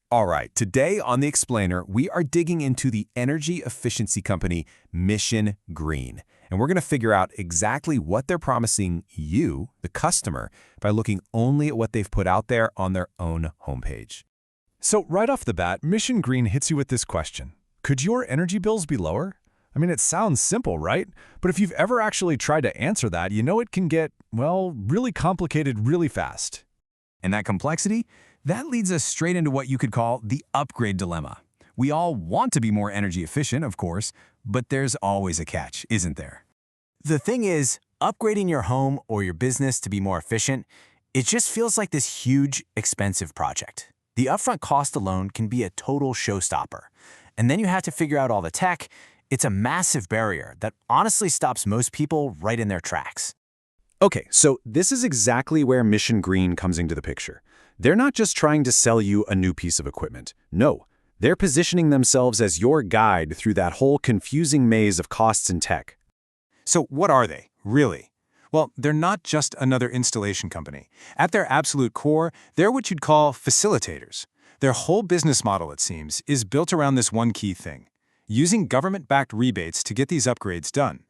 All right, today on The Explainer, we are digging into the energy efficiency company Mission Green. And we're going to figure out exactly what they're promising you, the customer, by looking only at what they've put out there on their own homepage. So right off the bat, Mission Green hits you with this question. Could your energy bills be lower? I mean, it sounds simple, right? But if you've ever actually tried to answer that, you know it can get, well, really complicated really fast. And that complexity, that leads us straight into what you could call the upgrade dilemma. We all want to be more energy efficient, of course, but there's always a catch, isn't there? The thing is, upgrading your home or your business to be more efficient, it just feels like this huge, expensive project. The upfront cost alone can be a total showstopper. And then you have to figure out all the tech. It's a massive barrier that honestly stops most people right in their tracks. Okay, so this is exactly where Mission Green comes into the picture. They're not just trying to sell you a new piece of equipment. No, they're positioning themselves as your guide through that whole confusing maze of costs and tech. So what are they, really? Well, they're not just another installation company. At their absolute core, they're what you'd call facilitators. Their whole business model, it seems, is built around this one key thing: using government-backed rebates to get these upgrades done.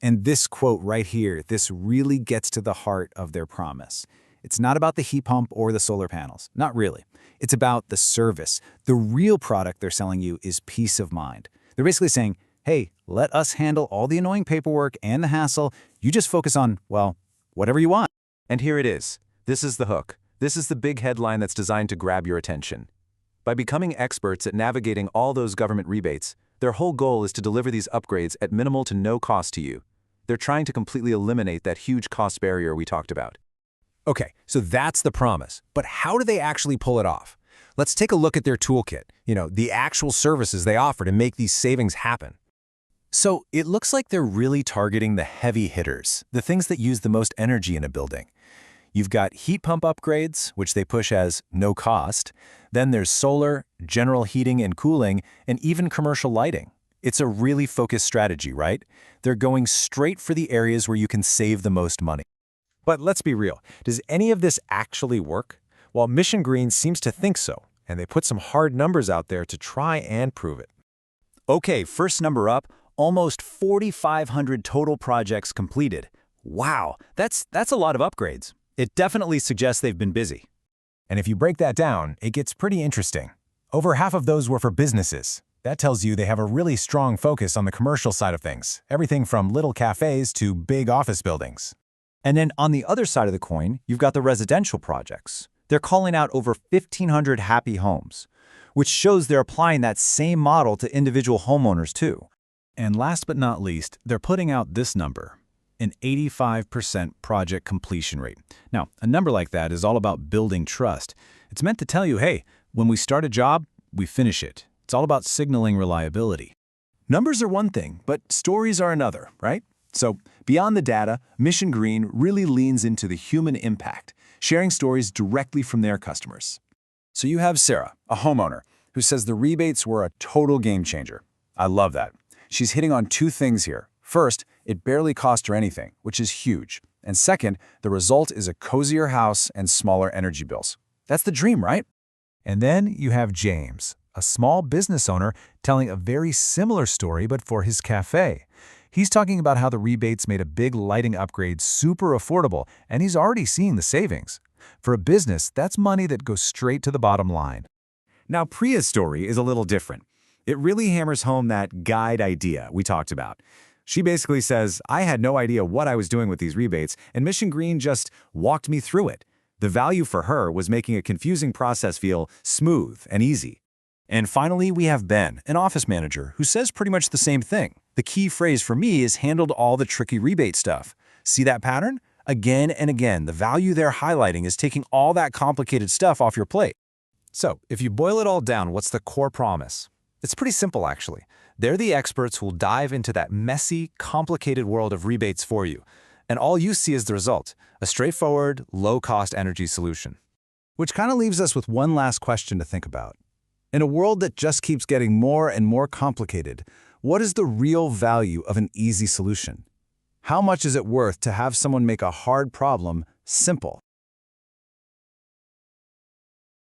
And this quote right here, this really gets to the heart of their promise. It's not about the heat pump or the solar panels. Not really. It's about the service. The real product they're selling you is peace of mind. They're basically saying, hey, let us handle all the annoying paperwork and the hassle. You just focus on, well, whatever you want. And here it is. This is the hook. This is the big headline that's designed to grab your attention. By becoming experts at navigating all those government rebates, their whole goal is to deliver these upgrades at minimal to no cost to you. They're trying to completely eliminate that huge cost barrier we talked about. Okay, so that's the promise. But how do they actually pull it off? Let's take a look at their toolkit, the actual services they offer to make these savings happen. So it looks like they're really targeting the heavy hitters, the things that use the most energy in a building. You've got heat pump upgrades, which they push as no cost. Then there's solar, general heating and cooling, and even commercial lighting. It's a really focused strategy, right? They're going straight for the areas where you can save the most money. But let's be real. Does any of this actually work? Well, Mission Green seems to think so, and they put some hard numbers out there to try and prove it. Okay, first number up, almost 4,500 total projects completed. Wow, that's a lot of upgrades. It definitely suggests they've been busy. And if you break that down, it gets pretty interesting. Over half of those were for businesses. That tells you they have a really strong focus on the commercial side of things, everything from little cafes to big office buildings. And then on the other side of the coin, you've got the residential projects. They're calling out over 1,500 happy homes, which shows they're applying that same model to individual homeowners too. And last but not least, they're putting out this number, an 85% project completion rate. Now, a number like that is all about building trust. It's meant to tell you, hey, when we start a job, we finish it. It's all about signaling reliability. Numbers are one thing, but stories are another, right? So beyond the data, Mission Green really leans into the human impact, sharing stories directly from their customers. So you have Sarah, a homeowner, who says the rebates were a total game changer. I love that. She's hitting on two things here. First, it barely cost her anything, which is huge. And second, the result is a cozier house and smaller energy bills. That's the dream, right? And then you have James, a small business owner telling a very similar story but for his cafe. He's talking about how the rebates made a big lighting upgrade super affordable, and he's already seeing the savings. For a business, that's money that goes straight to the bottom line. Now, Priya's story is a little different. It really hammers home that guide idea we talked about. She basically says, I had no idea what I was doing with these rebates, and Mission Green just walked me through it. The value for her was making a confusing process feel smooth and easy. And finally, we have Ben, an office manager, who says pretty much the same thing. The key phrase for me is handled all the tricky rebate stuff. See that pattern? Again and again, the value they're highlighting is taking all that complicated stuff off your plate. So, if you boil it all down, what's the core promise? It's pretty simple, actually. They're the experts who will dive into that messy, complicated world of rebates for you. And all you see is the result, a straightforward, low-cost energy solution. Which kind of leaves us with one last question to think about. In a world that just keeps getting more and more complicated, what is the real value of an easy solution? How much is it worth to have someone make a hard problem simple?